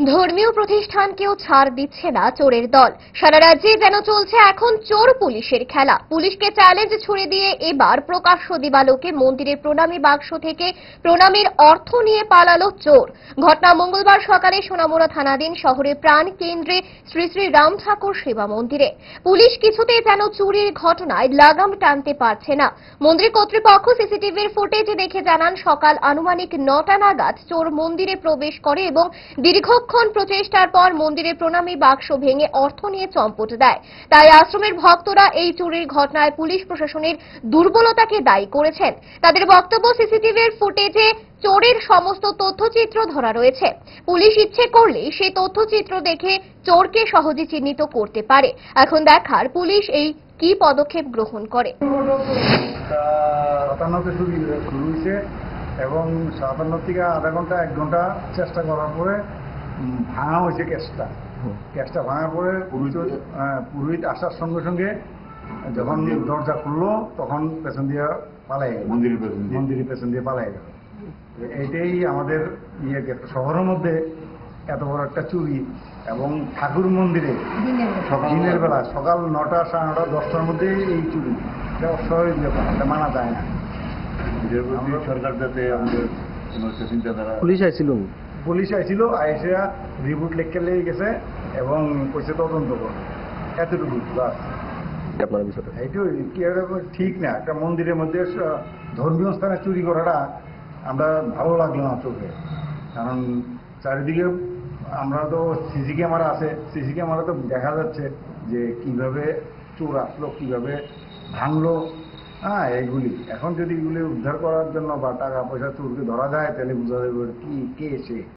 ধর্মীয় প্রতিষ্ঠানকেও ছাড় দিচ্ছে না চোরের দল। সারা রাজ্যে যেন চলছে এখন চোর পুলিশের খেলা। পুলিশকে চ্যালেঞ্জ ছুড়ে দিয়ে এবার প্রকাশ্য দিবালোকে মন্দিরের প্রণামী বাক্স থেকে প্রণামীর অর্থ নিয়ে পালালো চোর। ঘটনা মঙ্গলবার সকালে সোনামুড়া থানাধীন শহরের প্রাণ কেন্দ্রে শ্রী শ্রী রাম ঠাকুর সেবা মন্দিরে। পুলিশ কিছুতেই যেন চুরির ঘটনায় লাগাম টানতে পারছে না। মন্দির কর্তৃপক্ষ সিসিটিভির ফুটেজ দেখে জানান, সকাল আনুমানিক 9টা নাগাদ চোর মন্দিরে প্রবেশ করে এবং দীর্ঘক্ষণ প্রচেষ্টার পর মন্দিরের প্রণামী বাক্স ভেঙে অর্থ নিয়ে চম্পট দেয়। তাই আশ্রমের ভক্তরা এই চুরির ঘটনায় পুলিশ প্রশাসনের দুর্বলতাকে দায়ী করেছেন। তাদের বক্তব্য, সিসিটিভির ফুটেজে চোরের সমস্ত তথ্যচিত্র ধরা রয়েছে। পুলিশ ইচ্ছে করলে সেই তথ্যচিত্র দেখে চোরকে সহজে চিহ্নিত করতে পারে। এখন দেখার পুলিশ এই কি পদক্ষেপ গ্রহণ করে। এবং 57 থেকে আধা ঘন্টা 1 ঘন্টা চেষ্টা করার পরে ভাঙা হয়েছে ক্যাশটা ভাঙার পরে পুরোহিত আসার সঙ্গে সঙ্গে যখন দরজা খুললো তখন পেছন দিয়ে পালাই গেল, মন্দিরের পেছন দিয়ে পালাই গেল। এইটাই আমাদের শহরের মধ্যে এত বড় একটা চুরি, এবং ঠাকুর মন্দিরে দিনের বেলা সকাল 9টা, 9:30, 10টার মধ্যে এই চুরি, এটা অস্বাভাবিক ব্যাপার, এটা মানা যায় না। সরকার যাতে আমাদের চিন্তাধারা পুলিশ আইছিল, আইসে রিপোর্ট লিখে লেগে গেছে এবং কইছে তদন্ত করবে, এতটুকু বাস। এইটু ঠিক না, একটা মন্দিরের মধ্যে ধর্মীয় স্থানে চুরি করাটা আমরা ভালো লাগলো না চোখে। কারণ চারিদিকে আমরা তো সিসি ক্যামেরা আছে, সিসি ক্যামেরা তো দেখা যাচ্ছে যে কিভাবে চোর আসলো, কিভাবে ভাঙলো। এইগুলি এখন যদি এগুলি উদ্ধার করার জন্য বা টাকা পয়সা চোরকে ধরা যায়, তাহলে বোঝা যাবে কে সে।